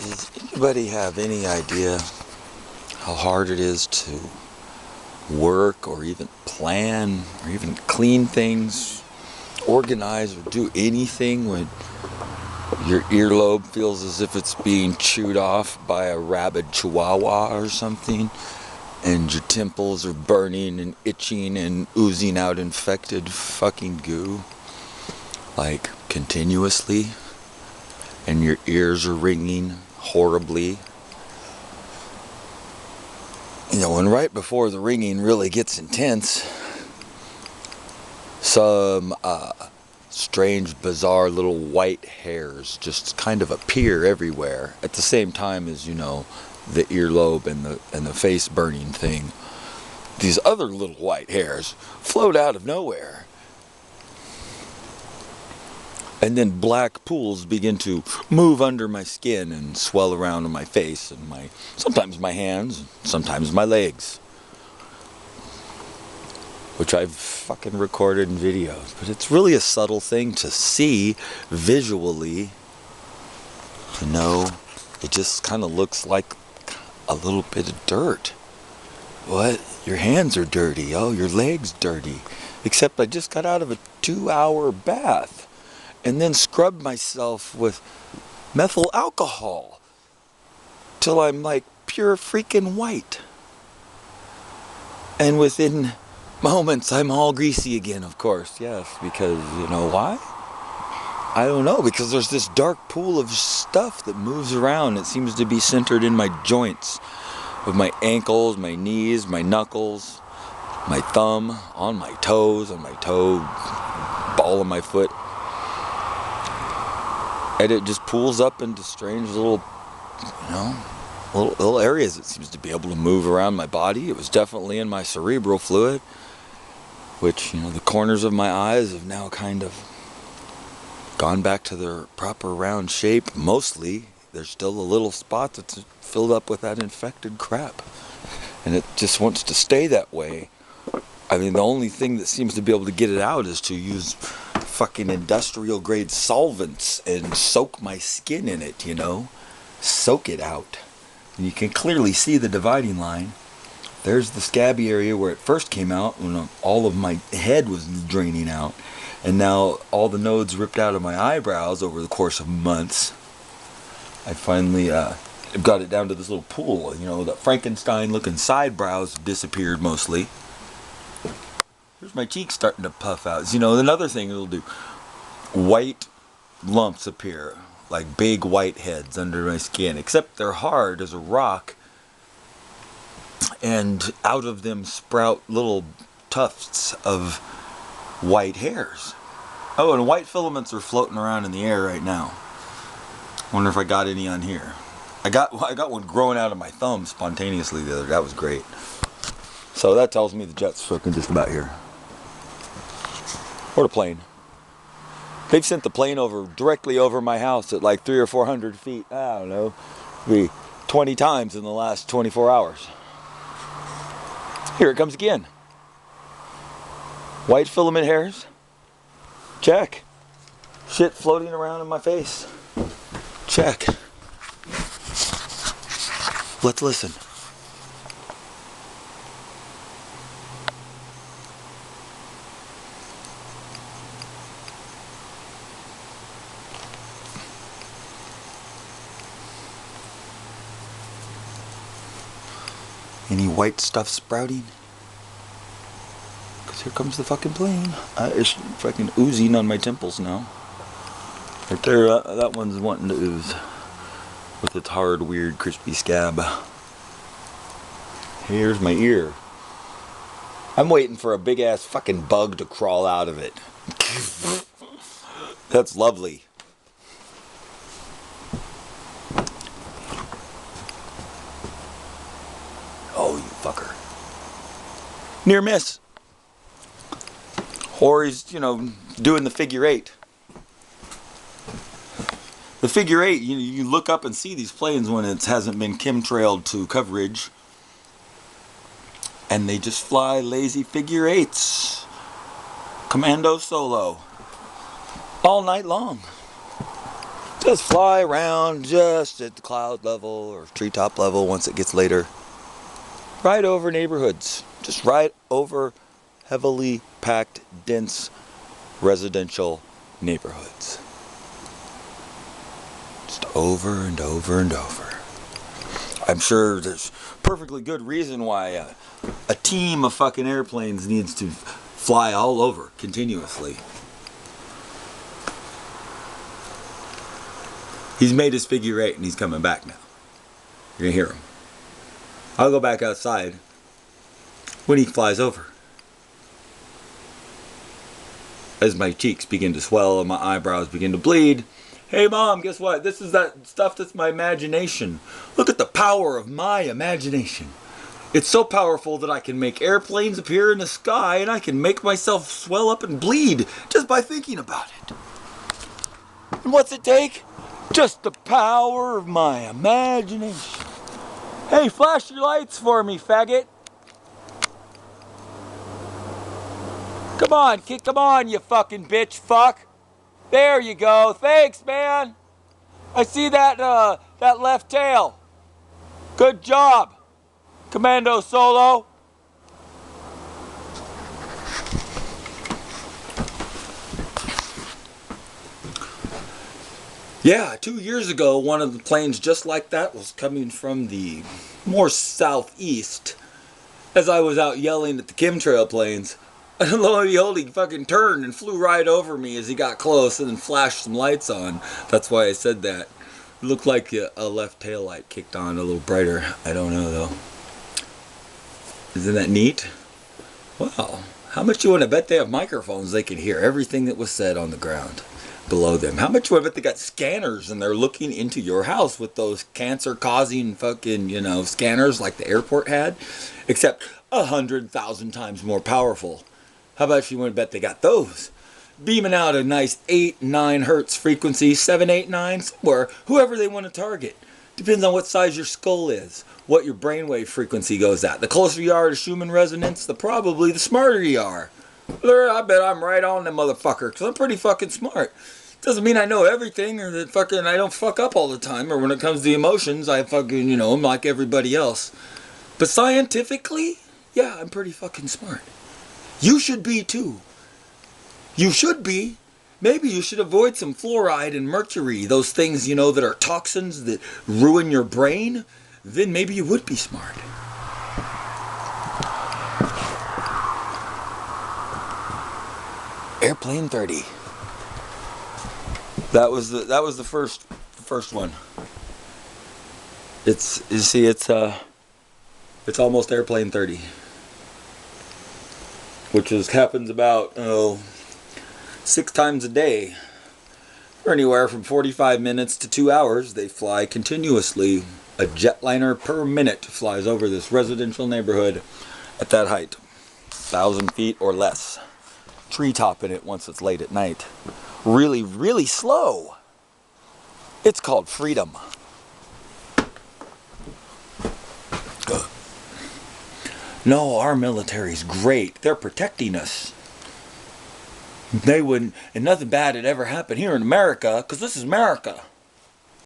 Does anybody have any idea how hard it is to work or even plan or even clean things, organize or do anything when your earlobe feels as if it's being chewed off by a rabid chihuahua or something, and your temples are burning and itching and oozing out infected fucking goo, like continuously, and your ears are ringing horribly. You know, and right before the ringing really gets intense, some strange, bizarre little white hairs just kind of appear everywhere at the same time as, you know, the earlobe and the face burning thing. These other little white hairs float out of nowhere. And then black pools begin to move under my skin and swell around on my face and sometimes my hands, sometimes my legs. Which I've fucking recorded in videos. But it's really a subtle thing to see visually. To know it just kind of looks like a little bit of dirt. What? Your hands are dirty. Oh, your legs dirty. Except I just got out of a 2-hour bath. And then scrubbed myself with methyl alcohol till I'm like pure freaking white. And within moments I'm all greasy again, of course. Yes, because you know why? I don't know, because there's this dark pool of stuff that moves around. It seems to be centered in my joints, of my ankles, my knees, my knuckles, my thumb, on my toes, on my toe, ball of my foot. And it just pools up into strange little, you know, little areas. It seems to be able to move around my body. It was definitely in my cerebral fluid, which, you know, the corners of my eyes have now kind of gone back to their proper round shape. Mostly, there's still a little spot that's filled up with that infected crap. And it just wants to stay that way. I mean, the only thing that seems to be able to get it out is to use fucking industrial grade solvents and soak my skin in it, you know, soak it out. And you can clearly see the dividing line. There's the scabby area where it first came out when all of my head was draining out, and now all the nodes ripped out of my eyebrows over the course of months. I finally got it down to this little pool. You know, the Frankenstein looking side brows disappeared mostly. Here's my cheeks starting to puff out. You know, another thing it'll do. White lumps appear, like big white heads under my skin, except they're hard as a rock, and out of them sprout little tufts of white hairs. Oh, and white filaments are floating around in the air right now. Wonder if I got any on here. I got one growing out of my thumb spontaneously the other day. That was great. So that tells me the jet's fucking just about here. Or the plane. They've sent the plane over directly over my house at like 300 or 400 feet. I don't know. Maybe 20 times in the last 24 hours. Here it comes again. White filament hairs. Check. Shit floating around in my face. Check. Let's listen. Any white stuff sprouting? Because here comes the fucking plane. It's fucking oozing on my temples now. Right there, that one's wanting to ooze. With its hard, weird, crispy scab. Here's my ear. I'm waiting for a big ass fucking bug to crawl out of it. That's lovely. Oh, you fucker. Near miss. Or he's, you know, doing the figure eight. The figure eight, you look up and see these planes when it hasn't been chemtrailed to coverage. And they just fly lazy figure eights. Commando solo. All night long. just fly around just at the cloud level or treetop level once it gets later. Right over neighborhoods. Just right over heavily packed, dense residential neighborhoods. Just over and over and over. I'm sure there's perfectly good reason why a team of fucking airplanes needs to fly all over continuously. He's made his figure 8 and he's coming back now. You're gonna hear him. I'll go back outside when he flies over. As my cheeks begin to swell and my eyebrows begin to bleed. Hey Mom, guess what? This is that stuff that's my imagination. Look at the power of my imagination. It's so powerful that I can make airplanes appear in the sky and I can make myself swell up and bleed just by thinking about it. And what's it take? Just the power of my imagination. Hey, flash your lights for me, faggot. Come on, you fucking bitch fuck. There you go. Thanks, man. I see that left tail. Good job, Commando Solo. Yeah, 2 years ago, one of the planes just like that was coming from the more southeast as I was out yelling at the chemtrail planes. And lo and behold, he fucking turned and flew right over me as he got close and then flashed some lights on. That's why I said that. It looked like a left tail light kicked on a little brighter. I don't know though. Isn't that neat? Wow. How much you want to bet they have microphones they can hear everything that was said on the ground below them? How much you want to bet they got scanners and they're looking into your house with those cancer-causing fucking, scanners like the airport had? Except 100,000 times more powerful. How about if you want to bet they got those? Beaming out a nice 8, 9 hertz frequency, 7, 8, 9, somewhere, whoever they want to target. Depends on what size your skull is, what your brainwave frequency goes at. The closer you are to Schumann resonance, the smarter you are. I bet I'm right on them motherfucker, because I'm pretty fucking smart. Doesn't mean I know everything, or that fucking I don't fuck up all the time, or when it comes to emotions, I fucking, I'm like everybody else. But scientifically, yeah, I'm pretty fucking smart. You should be too. You should be. Maybe you should avoid some fluoride and mercury, those things, that are toxins that ruin your brain. Then maybe you would be smart. Airplane 30. That was the first one. It's almost airplane 30. Which happens about 6 times a day. For anywhere from 45 minutes to 2 hours, they fly continuously. A jetliner per minute flies over this residential neighborhood at that height. 1,000 feet or less. Treetop in it once it's late at night. Really, really slow. It's called freedom. No, our military's great. They're protecting us. They wouldn't, and nothing bad had ever happened here in America, because this is America.